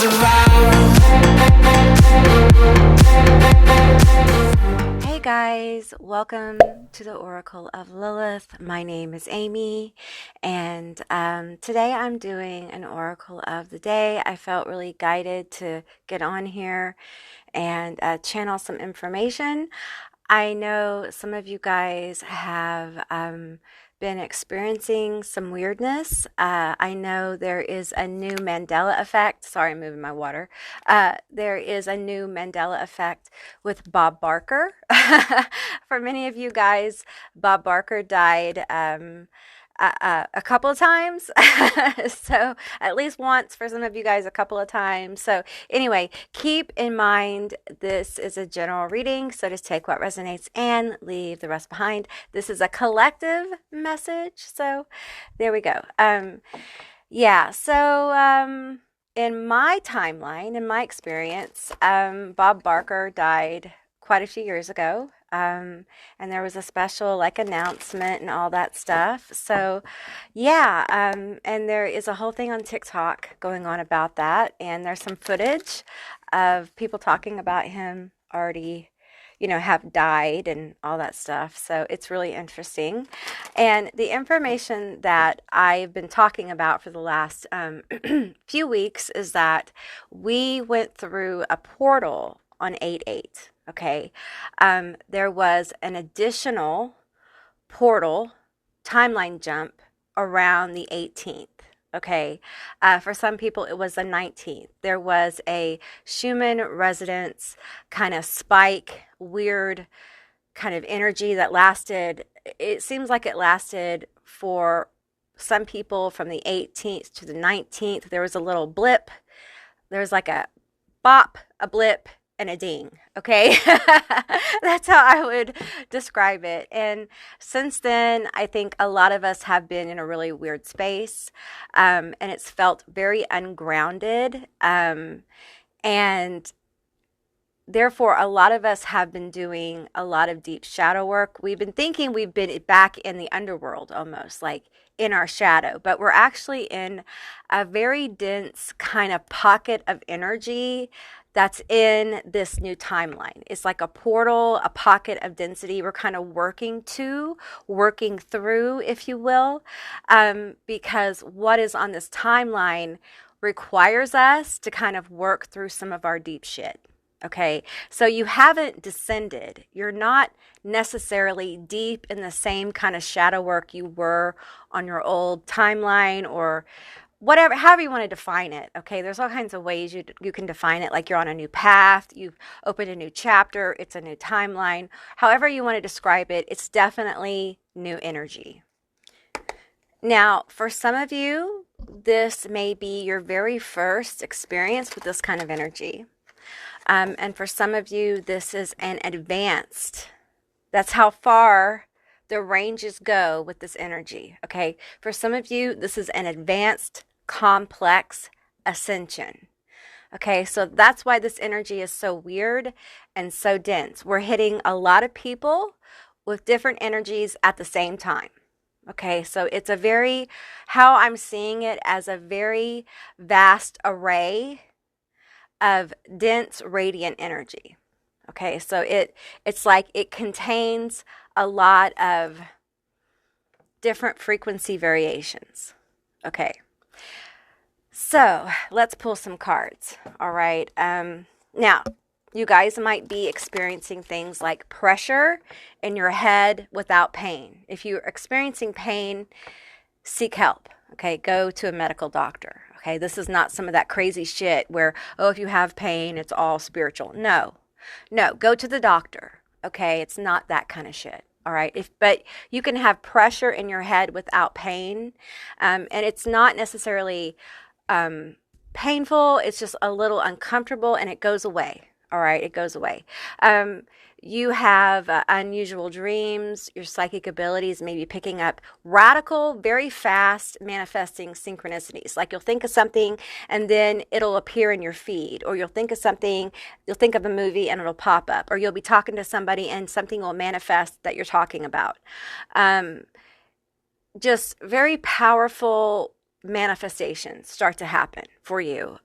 Hey guys, welcome to the Oracle of Lilith. My name is Amy, and today I'm doing an Oracle of the Day. I felt really guided to get on here and channel some information. I know some of you guys have been experiencing some weirdness. I know there is a new Mandela effect. Sorry, I'm moving my water. There is a new Mandela effect with Bob Barker. For many of you guys, Bob Barker died a couple of times. So at least once for some of you guys, a couple of times. So anyway, keep in mind this is a general reading, so just take what resonates and leave the rest behind. This is a collective message, so there we go. In my timeline, in my experience, Bob Barker died quite a few years ago. And there was a special like announcement and all that stuff. So and there is a whole thing on TikTok going on about that. And there's some footage of people talking about him already, have died and all that stuff. So it's really interesting. And the information that I've been talking about for the last few weeks is that we went through a portal on 8/8. Okay, there was an additional portal timeline jump around the 18th. Okay, for some people it was the 19th. There was a Schumann resonance kind of spike, weird kind of energy that lasted. It seems like it lasted for some people from the 18th to the 19th. There was a little blip. There was like a bop, a blip, and a ding. Okay. That's how I would describe it. And since then, I think a lot of us have been in a really weird space, and it's felt very ungrounded. And therefore, a lot of us have been doing a lot of deep shadow work. We've been thinking we've been back in the underworld, almost like in our shadow, but we're actually in a very dense kind of pocket of energy that's in this new timeline. It's like a portal, a pocket of density we're kind of working through, if you will, because what is on this timeline requires us to kind of work through some of our deep shit. Okay, so you haven't descended. You're not necessarily deep in the same kind of shadow work you were on your old timeline or whatever, however you want to define it. Okay, there's all kinds of ways you can define it, like you're on a new path, you've opened a new chapter, it's a new timeline. However you want to describe it, it's definitely new energy. Now, for some of you, this may be your very first experience with this kind of energy. And for some of you, this is an advanced. That's how far the ranges go with this energy. Okay, for some of you, this is an advanced complex ascension. Okay, so that's why this energy is so weird and so dense. We're hitting a lot of people with different energies at the same time. Okay, so it's how I'm seeing it as a very vast array of dense radiant energy. Okay, so it's like it contains a lot of different frequency variations. Okay. So let's pull some cards. All right. Now, you guys might be experiencing things like pressure in your head without pain. If you're experiencing pain, seek help. Okay. Go to a medical doctor. Okay. This is not some of that crazy shit where, if you have pain, it's all spiritual. No, go to the doctor. Okay. It's not that kind of shit. All right. But you can have pressure in your head without pain. And it's not necessarily painful. It's just a little uncomfortable and it goes away. All right. It goes away. You have unusual dreams. Your psychic abilities may be picking up radical, very fast manifesting synchronicities. Like you'll think of something and then it'll appear in your feed, or you'll think of something, you'll think of a movie and it'll pop up, or you'll be talking to somebody and something will manifest that you're talking about. Just very powerful manifestations start to happen for you.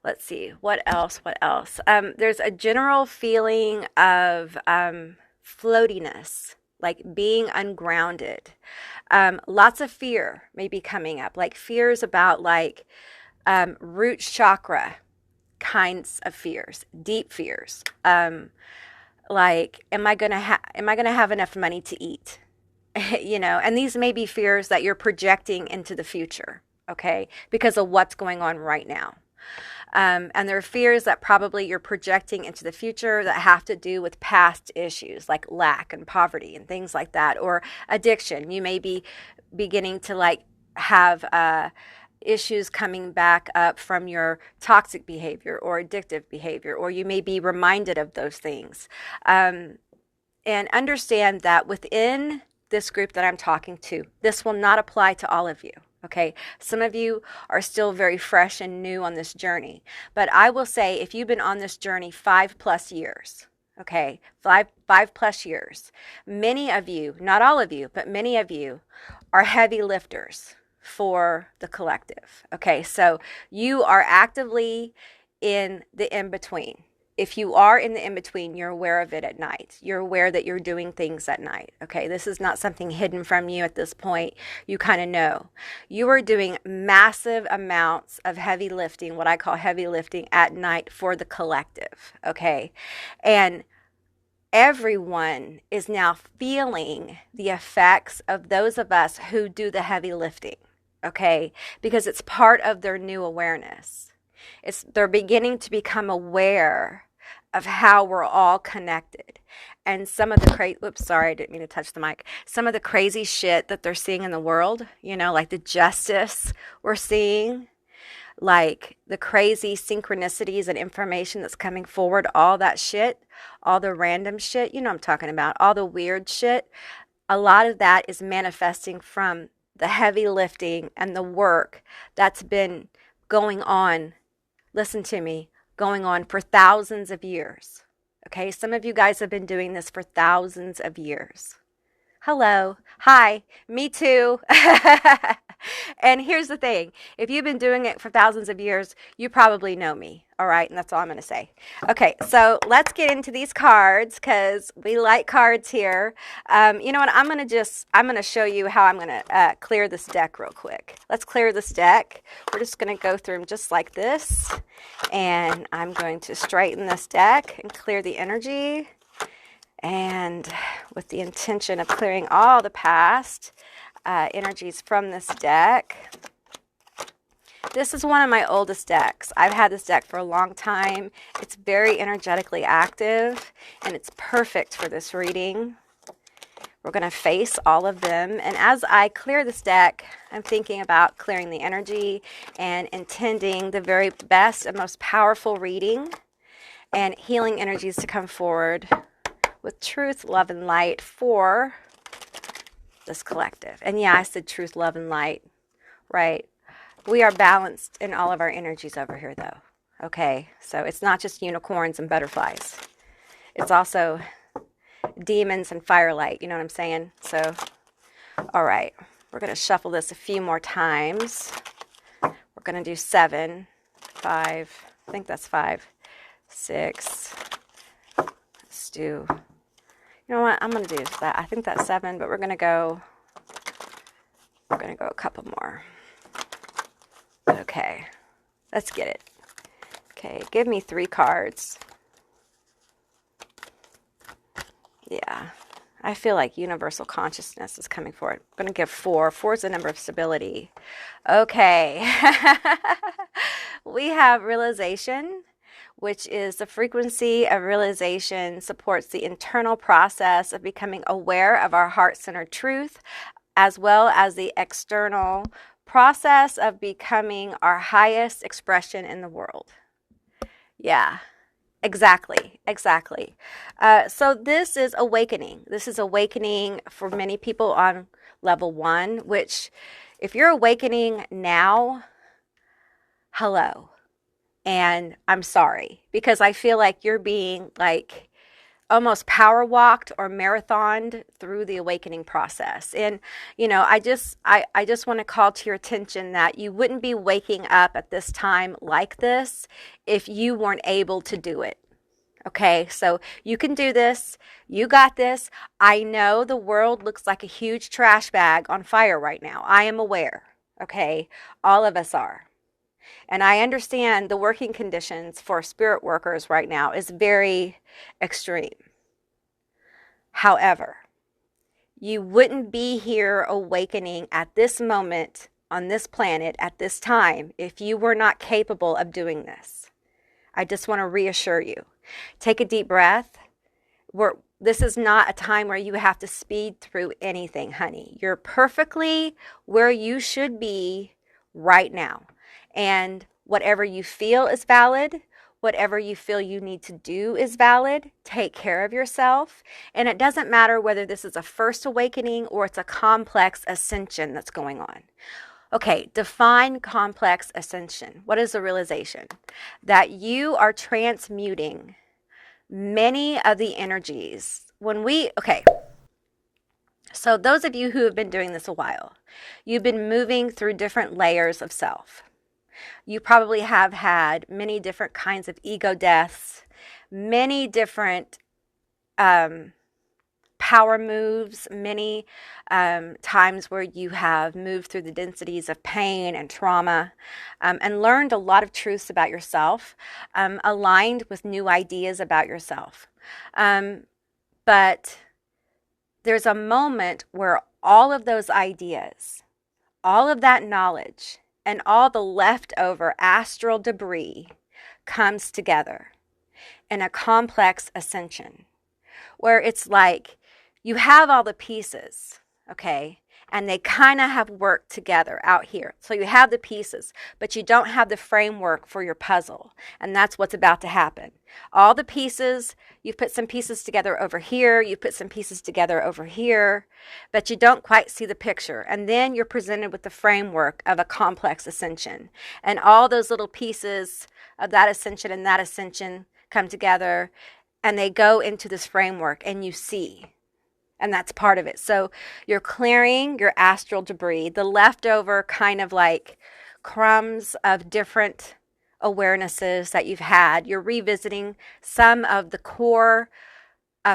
let's see, what else? What else? There's a general feeling of floatiness, like being ungrounded. Lots of fear may be coming up, like fears about like root chakra kinds of fears, deep fears. Like, am I gonna have enough money to eat? You know, and these may be fears that you're projecting into the future, okay, because of what's going on right now. And there are fears that probably you're projecting into the future that have to do with past issues like lack and poverty and things like that, or addiction. You may be beginning to like have issues coming back up from your toxic behavior or addictive behavior, or you may be reminded of those things. And understand that within this group that I'm talking to, this will not apply to all of you. Okay, some of you are still very fresh and new on this journey, but I will say if you've been on this journey 5+ years, okay, five plus years, many of you, not all of you, but many of you are heavy lifters for the collective. Okay, so you are actively in the in-between. If you are in the in-between, you're aware of it at night. You're aware that you're doing things at night. Okay, this is not something hidden from you at this point. You kind of know. You are doing massive amounts of heavy lifting, what I call heavy lifting at night for the collective. Okay, and everyone is now feeling the effects of those of us who do the heavy lifting. Okay, because it's part of their new awareness. They're beginning to become aware of how we're all connected. And some of the whoops, sorry, I didn't mean to touch the mic. Some of the crazy shit that they're seeing in the world, you know, like the justice we're seeing, like the crazy synchronicities and information that's coming forward, all that shit, all the random shit, you know what I'm talking about, all the weird shit. A lot of that is manifesting from the heavy lifting and the work that's been going on. Listen to me, going on for thousands of years. Okay, some of you guys have been doing this for thousands of years. Hello, hi, me too. And here's the thing, if you've been doing it for thousands of years, you probably know me, all right? And that's all I'm going to say. Okay, so let's get into these cards because we like cards here. You know what, I'm going to show you how I'm going to clear this deck real quick. Let's clear this deck. We're just going to go through them just like this. And I'm going to straighten this deck and clear the energy. And with the intention of clearing all the past energies from this deck. This is one of my oldest decks. I've had this deck for a long time. It's very energetically active, and it's perfect for this reading. We're going to face all of them. And as I clear this deck, I'm thinking about clearing the energy and intending the very best and most powerful reading and healing energies to come forward with truth, love, and light for this collective. And yeah, I said truth, love, and light, right? We are balanced in all of our energies over here, though. Okay, so it's not just unicorns and butterflies. It's also demons and firelight, you know what I'm saying? So, all right, we're going to shuffle this a few more times. We're going to do 7, 5, I think that's 5, 6. Let's do, you know what, I'm going to do that. I think that's 7, but we're going to go a couple more. Okay, let's get it. Okay, give me 3 cards. Yeah, I feel like universal consciousness is coming forward. I'm going to give 4. 4 is the number of stability. Okay. We have realization, which is the frequency of realization supports the internal process of becoming aware of our heart-centered truth, as well as the external process of becoming our highest expression in the world. Yeah. Exactly. So this is awakening. This is awakening for many people on level 1, which if you're awakening now, hello. And I'm sorry, because I feel like you're being like almost power walked or marathoned through the awakening process. And I just want to call to your attention that you wouldn't be waking up at this time like this if you weren't able to do it. Okay, so you can do this. You got this. I know the world looks like a huge trash bag on fire right now. I am aware. Okay, all of us are. And I understand the working conditions for spirit workers right now is very extreme. However, you wouldn't be here awakening at this moment on this planet at this time if you were not capable of doing this. I just want to reassure you. Take a deep breath. This is not a time where you have to speed through anything, honey. You're perfectly where you should be right now. And whatever you feel is valid. Whatever you feel you need to do is valid. Take care of yourself. And it doesn't matter whether this is a first awakening or it's a complex ascension that's going on. Okay, define complex ascension. What is the realization? That you are transmuting many of the energies. So those of you who have been doing this a while, you've been moving through different layers of self. You probably have had many different kinds of ego deaths, many different power moves, many times where you have moved through the densities of pain and trauma, and learned a lot of truths about yourself, aligned with new ideas about yourself. But there's a moment where all of those ideas, all of that knowledge, and all the leftover astral debris comes together in a complex ascension, where it's like you have all the pieces, okay, and they kind of have worked together out here. So you have the pieces, but you don't have the framework for your puzzle, and that's what's about to happen. All the pieces, you've put some pieces together over here, you put some pieces together over here, but you don't quite see the picture. And then you're presented with the framework of a complex ascension. And all those little pieces of that ascension come together, and they go into this framework, and you see. And that's part of it. So you're clearing your astral debris, the leftover kind of like crumbs of different awarenesses that you've had. You're revisiting some of the core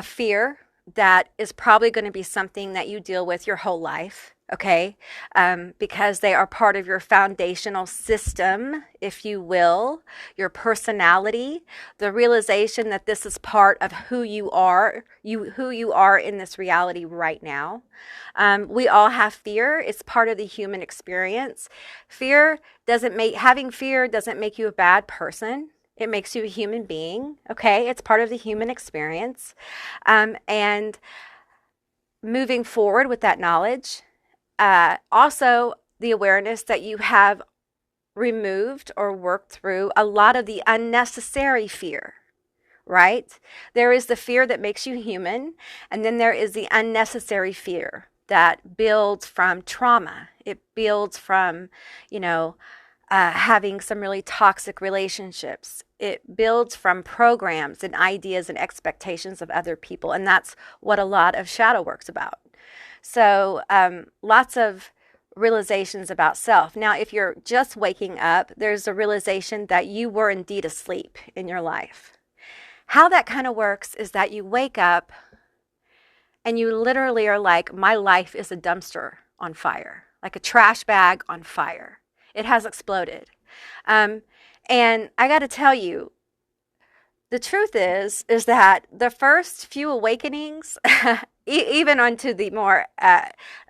fear that is probably going to be something that you deal with your whole life, okay? Because they are part of your foundational system, if you will, your personality, the realization that this is part of who you are in this reality right now. We all have fear. It's part of the human experience. Having fear doesn't make you a bad person. It makes you a human being, okay? It's part of the human experience. And moving forward with that knowledge, also the awareness that you have removed or worked through a lot of the unnecessary fear, right? There is the fear that makes you human, and then there is the unnecessary fear that builds from trauma. It builds from, having some really toxic relationships. It builds from programs and ideas and expectations of other people. And that's what a lot of shadow work's about. So lots of realizations about self. Now, if you're just waking up, there's a realization that you were indeed asleep in your life. How that kind of works is that you wake up and you literally are like, my life is a dumpster on fire, like a trash bag on fire. It has exploded. And I got to tell you, the truth is that the first few awakenings, even onto the more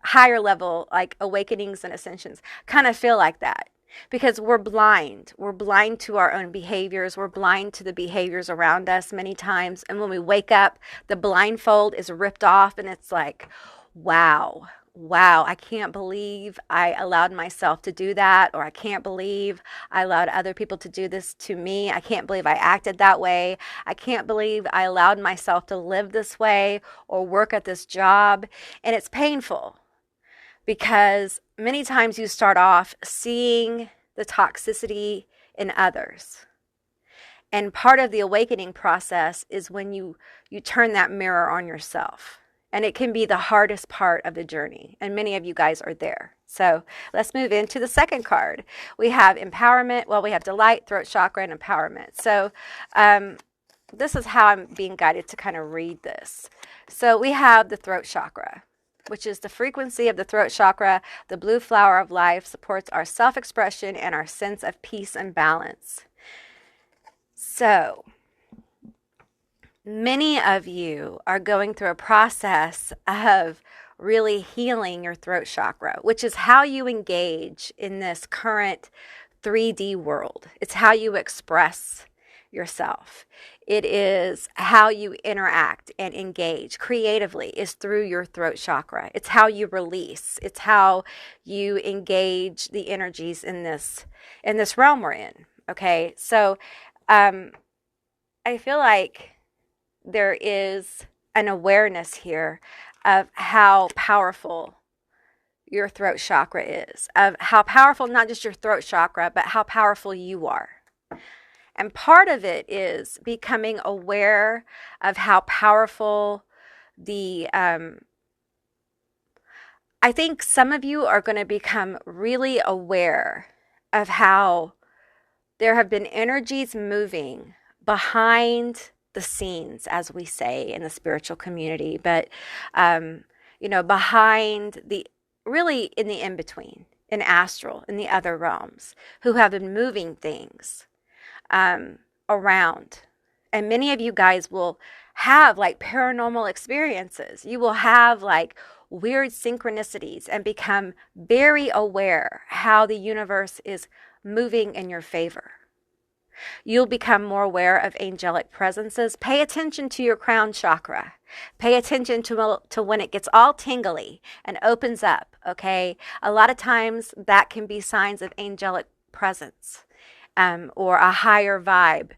higher level, like awakenings and ascensions, kind of feel like that. Because we're blind. We're blind to our own behaviors. We're blind to the behaviors around us many times. And when we wake up, the blindfold is ripped off and it's like, wow, I can't believe I allowed myself to do that, or I can't believe I allowed other people to do this to me. I can't believe I acted that way. I can't believe I allowed myself to live this way or work at this job. And it's painful because many times you start off seeing the toxicity in others. And part of the awakening process is when you turn that mirror on yourself. And it can be the hardest part of the journey. And many of you guys are there. So let's move into the second card. We have empowerment. Well, we have delight, throat chakra, and empowerment. So this is how I'm being guided to kind of read this. So we have the throat chakra, which is the frequency of the throat chakra. The blue flower of life supports our self-expression and our sense of peace and balance. So many of you are going through a process of really healing your throat chakra, which is how you engage in this current 3D world. It's how you express yourself. It is how you interact and engage creatively is through your throat chakra. It's how you release. It's how you engage the energies in this realm we're in. Okay, so I feel like there is an awareness here of how powerful your throat chakra is, of how powerful not just your throat chakra, but how powerful you are. And part of it is becoming aware of how powerful I think some of you are going to become really aware of how there have been energies moving behind the scenes, as we say in the spiritual community, but, behind really in the in-between, in astral, in the other realms, who have been moving things around. And many of you guys will have like paranormal experiences. You will have like weird synchronicities and become very aware how the universe is moving in your favor. You'll become more aware of angelic presences. Pay attention to your crown chakra. Pay attention to when it gets all tingly and opens up, okay? A lot of times that can be signs of angelic presence. Or a higher vibe.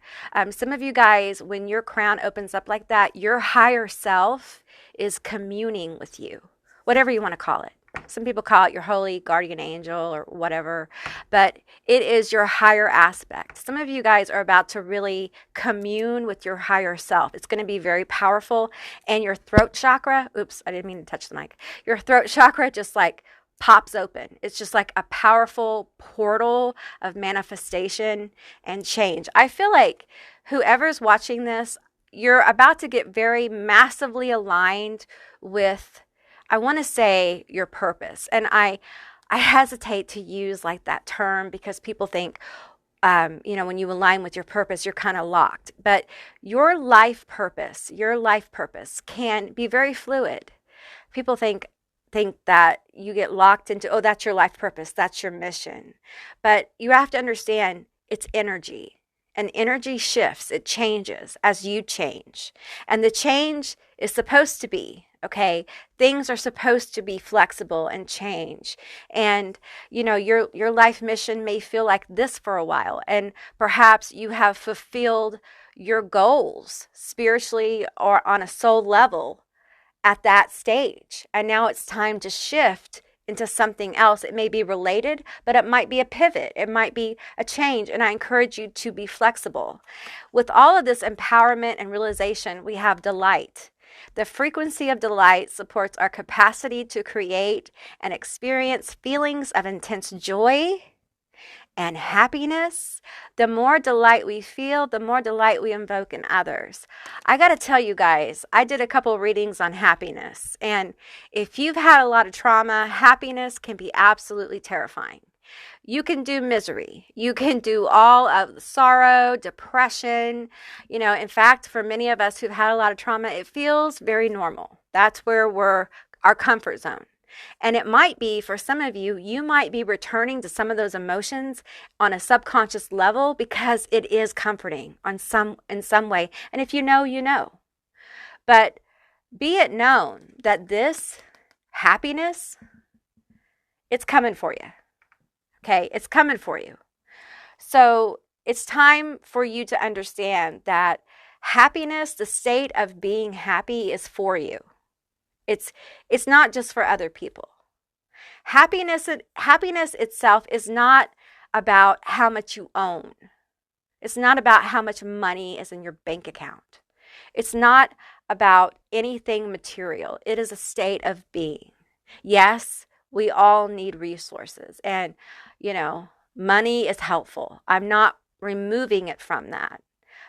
Some of you guys, when your crown opens up like that, your higher self is communing with you, whatever you want to call it. Some people call it your holy guardian angel or whatever, but it is your higher aspect. Some of you guys are about to really commune with your higher self. It's going to be very powerful. And your throat chakra, oops, I didn't mean to touch the mic. Your throat chakra just like pops open. It's just like a powerful portal of manifestation and change. I feel like whoever's watching this, you're about to get very massively aligned with, I want to say, your purpose. And I hesitate to use like that term because people think, when you align with your purpose, you're kind of locked. But your life purpose can be very fluid. People think that you get locked into, oh, that's your life purpose, that's your mission. But you have to understand it's energy. And energy shifts, it changes as you change. And the change is supposed to be, okay, things are supposed to be flexible and change. And, your life mission may feel like this for a while. And perhaps you have fulfilled your goals spiritually or on a soul level at that stage. And now it's time to shift into something else. It may be related, but it might be a pivot. It might be a change. And I encourage you to be flexible. With all of this empowerment and realization, we have delight. The frequency of delight supports our capacity to create and experience feelings of intense joy and happiness. The more delight we feel, the more delight we invoke in others. I got to tell you guys, I did a couple readings on happiness. And if you've had a lot of trauma, happiness can be absolutely terrifying. You can do misery. You can do all of the sorrow, depression. In fact, for many of us who've had a lot of trauma, it feels very normal. That's where we're our comfort zone. And it might be, for some of you, you might be returning to some of those emotions on a subconscious level because it is comforting in some way. And if you know, you know. But be it known that this happiness, it's coming for you. Okay, it's coming for you. So it's time for you to understand that happiness, the state of being happy, is for you. It's not just for other people. Happiness itself is not about how much you own. It's not about how much money is in your bank account. It's not about anything material. It is a state of being. Yes, we all need resources, and, money is helpful. I'm not removing it from that.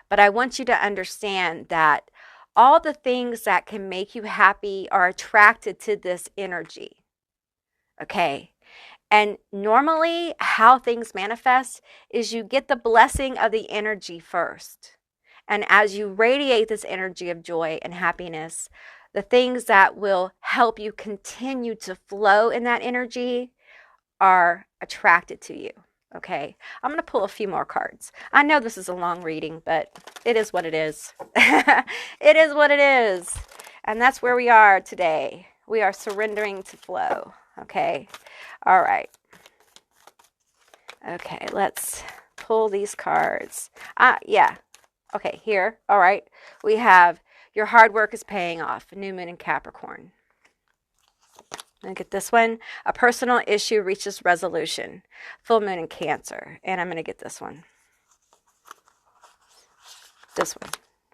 But I want you to understand that all the things that can make you happy are attracted to this energy. Okay. And normally, how things manifest is you get the blessing of the energy first. And as you radiate this energy of joy and happiness, the things that will help you continue to flow in that energy are attracted to you. Okay, I'm going to pull a few more cards. I know this is a long reading, but it is what it is. It is what it is. And that's where we are today. We are surrendering to flow. Okay, all right. Okay, let's pull these cards. Yeah. Okay, here. All right. We have your hard work is paying off. New moon in Capricorn. Look at this one. A personal issue reaches resolution. Full moon in Cancer. And I'm going to get this one. This one.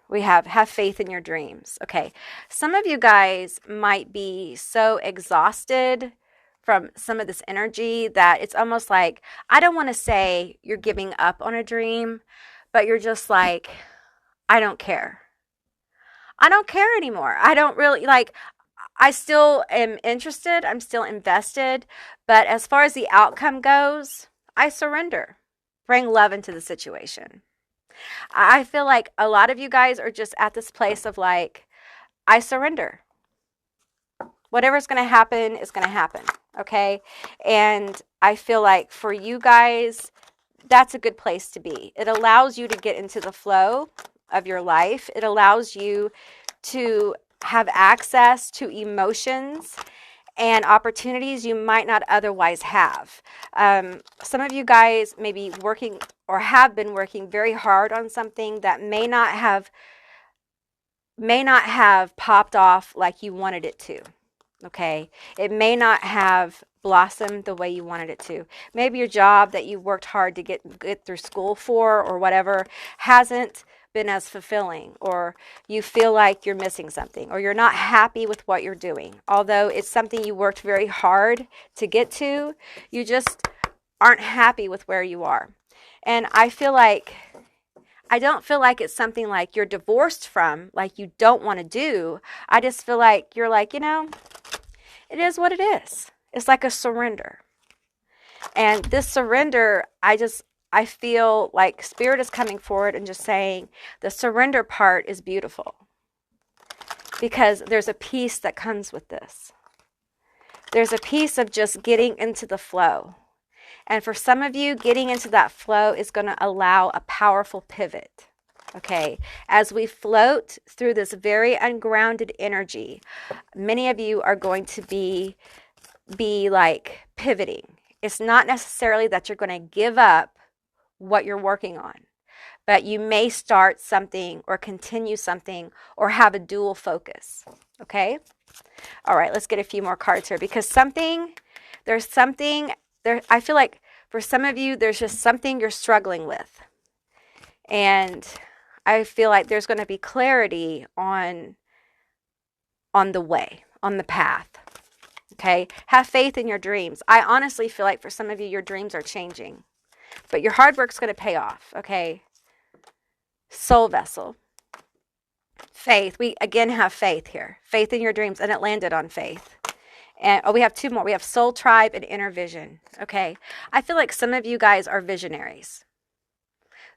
We have faith in your dreams. Okay. Some of you guys might be so exhausted from some of this energy that it's almost like, I don't want to say you're giving up on a dream, but you're just like, I don't care. I don't care anymore. I don't really I still am interested. I'm still invested. But as far as the outcome goes, I surrender. Bring love into the situation. I feel like a lot of you guys are just at this place of like, I surrender. Whatever's going to happen is going to happen. Okay. And I feel like for you guys, that's a good place to be. It allows you to get into the flow of your life. It allows you to have access to emotions and opportunities you might not otherwise have. Some of you guys may be working or have been working very hard on something that may not have popped off like you wanted it to. Okay, it may not have blossomed the way you wanted it to. Maybe your job that you worked hard to get through school for or whatever hasn't been as fulfilling, or you feel like you're missing something, or you're not happy with what you're doing. Although it's something you worked very hard to get to, you just aren't happy with where you are. And I don't feel like it's something like you're divorced from, like you don't want to do. I just feel like you're like, it is what it is. It's like a surrender. And this surrender, I feel like Spirit is coming forward and just saying the surrender part is beautiful because there's a peace that comes with this. There's a piece of just getting into the flow. And for some of you, getting into that flow is going to allow a powerful pivot. Okay, as we float through this very ungrounded energy, many of you are going to be like pivoting. It's not necessarily that you're going to give up what you're working on, but you may start something or continue something or have a dual focus. Okay, all right, let's get a few more cards here because there's something there. I feel like for some of you, there's just something you're struggling with, and I feel like there's going to be clarity on the way, on the path. Okay? Have faith in your dreams. I honestly feel like for some of you, your dreams are changing. But your hard work's going to pay off. Okay? Soul vessel. Faith. We again have faith here. Faith in your dreams. And it landed on faith. And we have two more. We have soul tribe and inner vision. Okay? I feel like some of you guys are visionaries.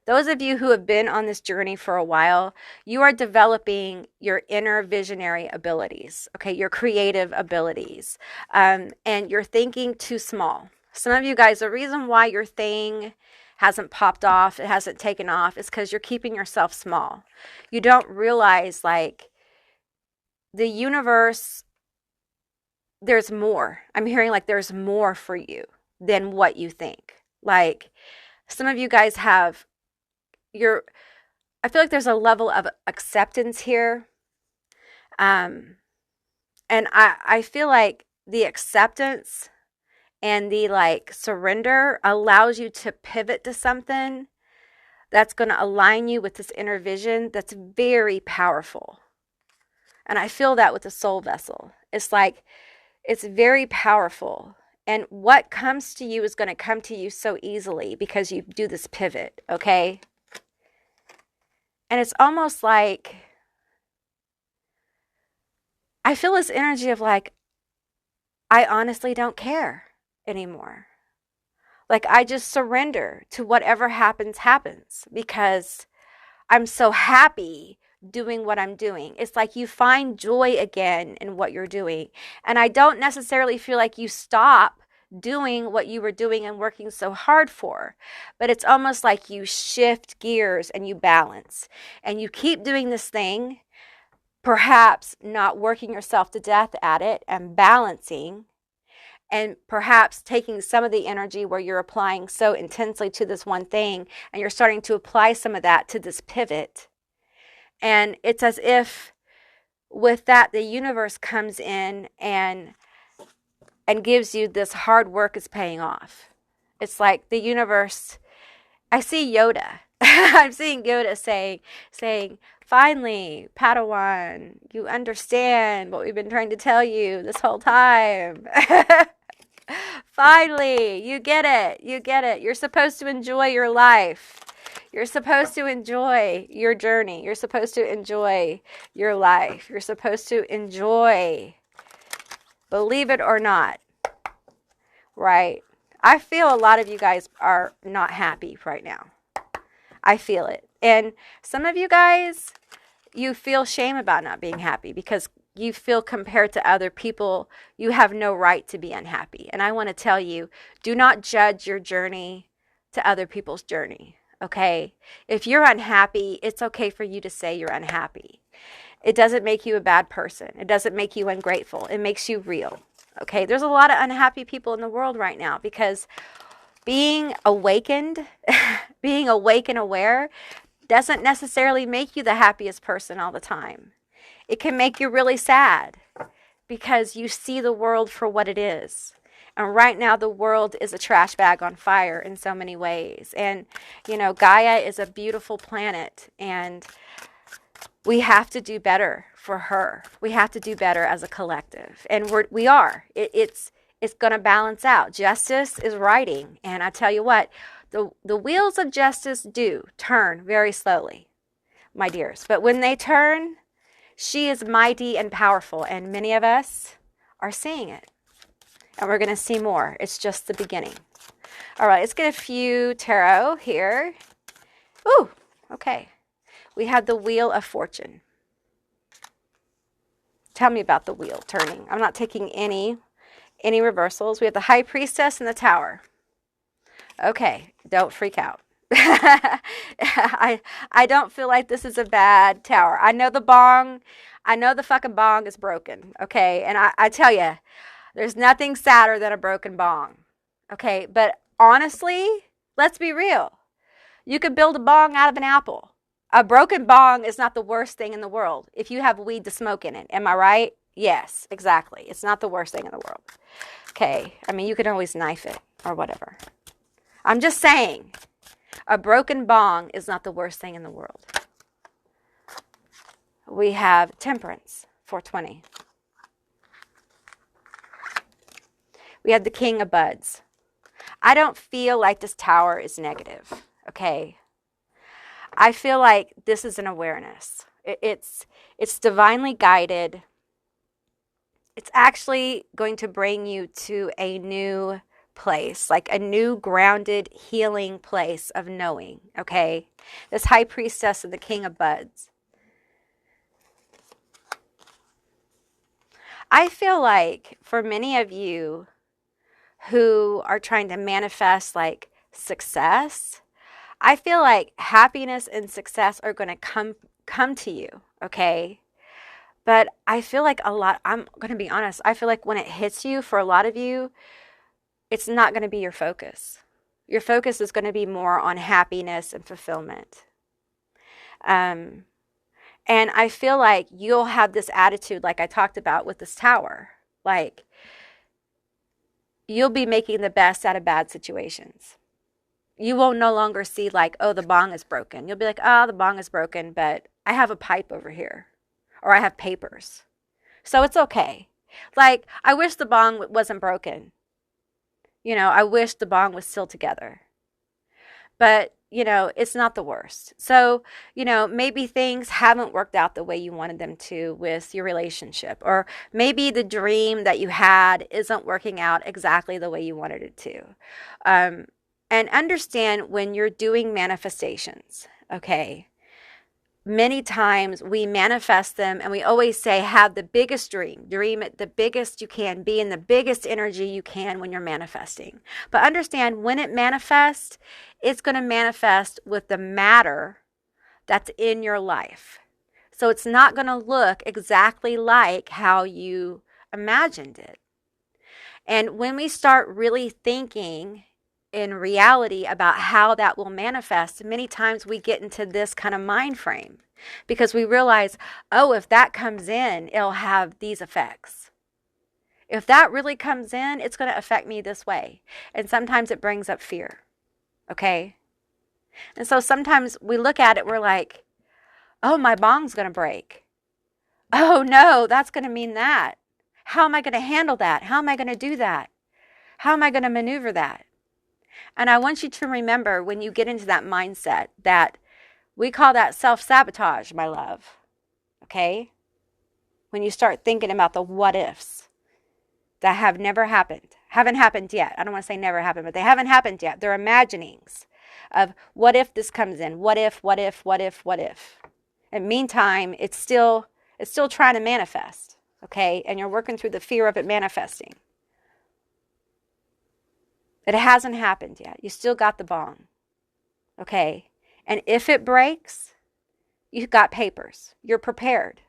Those of you who have been on this journey for a while, you are developing your inner visionary abilities, okay, your creative abilities, and you're thinking too small. Some of you guys, the reason why your thing hasn't popped off, it hasn't taken off, is because you're keeping yourself small. You don't realize, like, the universe, there's more. I'm hearing like there's more for you than what you think. Like, some of you guys have I feel like there's a level of acceptance here. And I feel like the acceptance and the like surrender allows you to pivot to something that's going to align you with this inner vision that's very powerful. And I feel that with the soul vessel. It's like, it's very powerful. And what comes to you is going to come to you so easily because you do this pivot, okay? And it's almost like, I feel this energy of like, I honestly don't care anymore. Like, I just surrender to whatever happens, happens, because I'm so happy doing what I'm doing. It's like you find joy again in what you're doing. And I don't necessarily feel like you stop doing what you were doing and working so hard for, but it's almost like you shift gears and you balance and you keep doing this thing, perhaps not working yourself to death at it and balancing, and perhaps taking some of the energy where you're applying so intensely to this one thing and you're starting to apply some of that to this pivot. And it's as if with that, the universe comes in and gives you this hard work is paying off. It's like the universe, I see Yoda. I'm seeing Yoda saying, finally, Padawan, you understand what we've been trying to tell you this whole time. Finally, you get it. You get it. You're supposed to enjoy your life. You're supposed to enjoy your journey. You're supposed to enjoy your life. You're supposed to enjoy, believe it or not, right? I feel a lot of you guys are not happy right now. I feel it. And some of you guys, you feel shame about not being happy because you feel compared to other people, you have no right to be unhappy. And I want to tell you, do not judge your journey to other people's journey, okay? If you're unhappy, it's okay for you to say you're unhappy. It doesn't make you a bad person. It doesn't make you ungrateful. It makes you real, okay? There's a lot of unhappy people in the world right now because being awakened, being awake and aware doesn't necessarily make you the happiest person all the time. It can make you really sad because you see the world for what it is. And right now the world is a trash bag on fire in so many ways. And, you know, Gaia is a beautiful planet and we have to do better for her. We have to do better as a collective. And we are. It's going to balance out. Justice is righting. And I tell you what, the wheels of justice do turn very slowly, my dears. But when they turn, she is mighty and powerful, and many of us are seeing it. And we're going to see more. It's just the beginning. All right, let's get a few tarot here. Ooh, okay. We have the Wheel of Fortune. Tell me about the wheel turning. I'm not taking any reversals. We have the High Priestess and the Tower. Okay, don't freak out. I don't feel like this is a bad tower. I know the fucking bong is broken, okay? And I tell you, there's nothing sadder than a broken bong, okay? But honestly, let's be real. You could build a bong out of an apple. A broken bong is not the worst thing in the world if you have weed to smoke in it. Am I right? Yes, exactly. It's not the worst thing in the world. Okay, I mean, you could always knife it or whatever. I'm just saying, a broken bong is not the worst thing in the world. We have Temperance, 420. We have the King of Buds. I don't feel like this tower is negative, okay? I feel like this is an awareness. It's divinely guided. It's actually going to bring you to a new place, like a new grounded healing place of knowing, okay? This High Priestess and the King of Buds. I feel like for many of you who are trying to manifest like success, I feel like happiness and success are going to come to you, okay? But I feel like I'm going to be honest, I feel like when it hits you, for a lot of you, it's not going to be your focus. Your focus is going to be more on happiness and fulfillment. And I feel like you'll have this attitude like I talked about with this tower. Like, you'll be making the best out of bad situations. You will no longer see like, oh, the bong is broken. You'll be like, oh, the bong is broken, but I have a pipe over here, or I have papers. So it's okay. Like, I wish the bong wasn't broken. I wish the bong was still together. But, it's not the worst. So, maybe things haven't worked out the way you wanted them to with your relationship, or maybe the dream that you had isn't working out exactly the way you wanted it to. And understand when you're doing manifestations, okay? Many times we manifest them and we always say, have the biggest dream it the biggest you can, be in the biggest energy you can when you're manifesting. But understand when it manifests, it's going to manifest with the matter that's in your life. So it's not going to look exactly like how you imagined it. And when we start really thinking in reality about how that will manifest, many times we get into this kind of mind frame because we realize, oh, if that comes in, it'll have these effects. If that really comes in, it's going to affect me this way. And sometimes it brings up fear. Okay? And so sometimes we look at it, we're like, oh, my bong's going to break. Oh no, that's going to mean that. How am I going to handle that? How am I going to do that? How am I going to maneuver that? And I want you to remember when you get into that mindset that we call that self-sabotage, my love. Okay? When you start thinking about the what ifs that have never happened, haven't happened yet. I don't want to say never happened, but they haven't happened yet. They're imaginings of what if this comes in? What if, what if, what if, what if? And meantime, it's still trying to manifest. Okay? And you're working through the fear of it manifesting. It hasn't happened yet. You still got the bong. Okay? And if it breaks, you've got papers. You're prepared.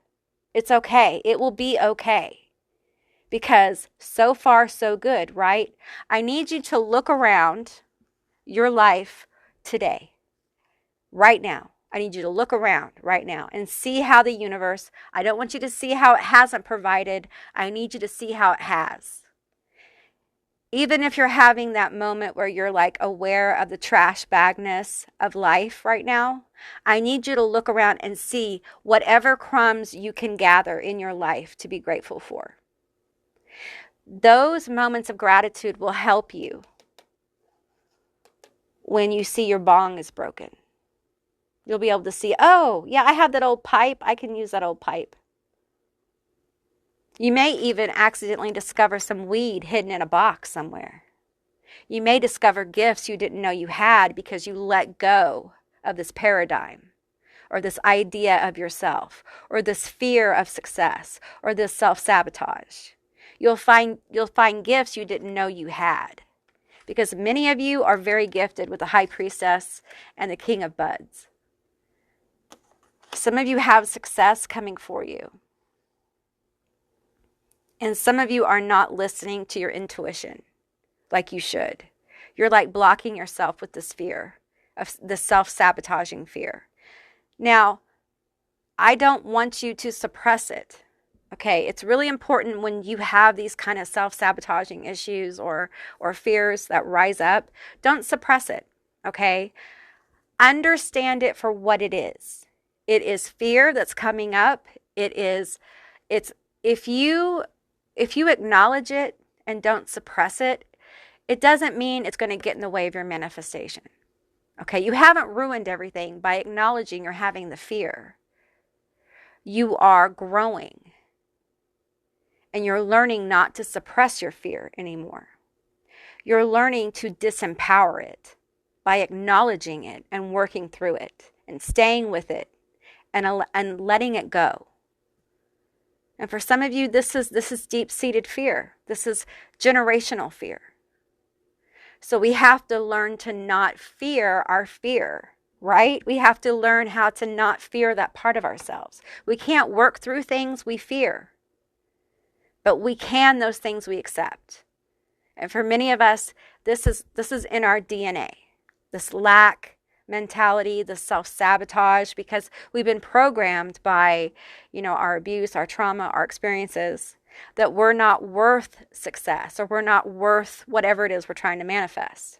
It's okay. It will be okay. Because so far, so good, right? I need you to look around your life today. Right now. I need you to look around right now and see how the universe, I don't want you to see how it hasn't provided. I need you to see how it has. Even if you're having that moment where you're like aware of the trash bagness of life right now, I need you to look around and see whatever crumbs you can gather in your life to be grateful for. Those moments of gratitude will help you when you see your bong is broken. You'll be able to see, oh, yeah, I have that old pipe. I can use that old pipe. You may even accidentally discover some weed hidden in a box somewhere. You may discover gifts you didn't know you had because you let go of this paradigm or this idea of yourself or this fear of success or this self-sabotage. You'll find gifts you didn't know you had because many of you are very gifted with the High Priestess and the King of Buds. Some of you have success coming for you. And some of you are not listening to your intuition like you should. You're like blocking yourself with this fear, of the self-sabotaging fear. Now, I don't want you to suppress it. Okay, it's really important when you have these kind of self-sabotaging issues or fears that rise up, don't suppress it. Okay? Understand it for what it is. It is fear that's coming up. It's if you acknowledge it and don't suppress it, it doesn't mean it's going to get in the way of your manifestation. Okay, you haven't ruined everything by acknowledging you're having the fear. You are growing. And you're learning not to suppress your fear anymore. You're learning to disempower it by acknowledging it and working through it and staying with it and letting it go. And for some of you, this is deep-seated fear. This is generational fear. So we have to learn to not fear our fear, right? We have to learn how to not fear that part of ourselves. We can't work through things we fear, but we can those things we accept. And for many of us, this is in our DNA, this lack mentality, the self-sabotage, because we've been programmed by, our abuse, our trauma, our experiences, that we're not worth success or we're not worth whatever it is we're trying to manifest.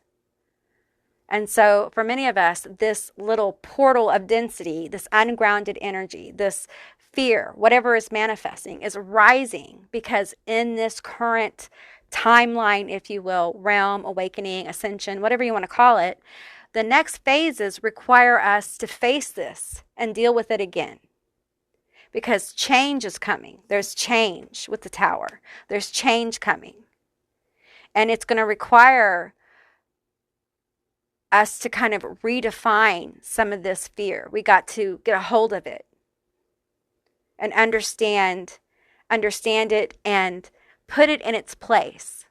And so for many of us, this little portal of density, this ungrounded energy, this fear, whatever is manifesting, is rising because in this current timeline, if you will, realm, awakening, ascension, whatever you want to call it, the next phases require us to face this and deal with it again. Because change is coming. There's change with the tower. There's change coming. And it's going to require us to kind of redefine some of this fear. We got to get a hold of it and understand it and put it in its place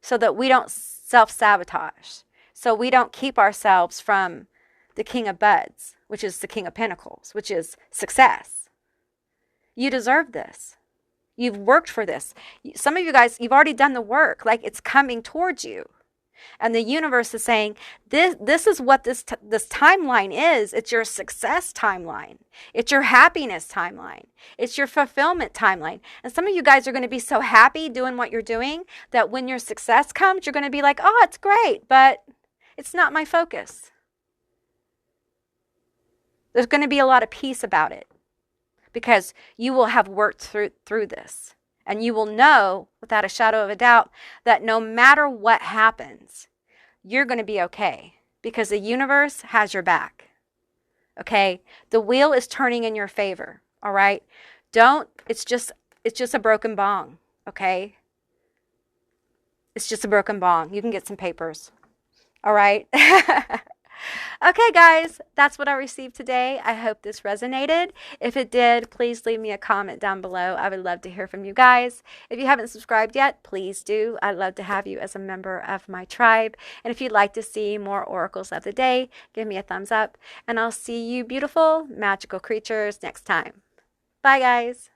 so that we don't self-sabotage. So we don't keep ourselves from the King of Buds, which is the King of Pentacles, which is success. You deserve this. You've worked for this. Some of you guys, you've already done the work. Like, it's coming towards you. And the universe is saying, this is what this timeline is. It's your success timeline. It's your happiness timeline. It's your fulfillment timeline. And some of you guys are going to be so happy doing what you're doing that when your success comes, you're going to be like, oh, it's great, but it's not my focus. There's going to be a lot of peace about it because you will have worked through this. And you will know without a shadow of a doubt that no matter what happens, you're going to be okay because the universe has your back. Okay? The wheel is turning in your favor. All right? It's just a broken bong. Okay? It's just a broken bong. You can get some papers. All right? Okay, guys, that's what I received today. I hope this resonated. If it did, please leave me a comment down below. I would love to hear from you guys. If you haven't subscribed yet, please do. I'd love to have you as a member of my tribe. And if you'd like to see more oracles of the day, give me a thumbs up. And I'll see you beautiful, magical creatures next time. Bye, guys.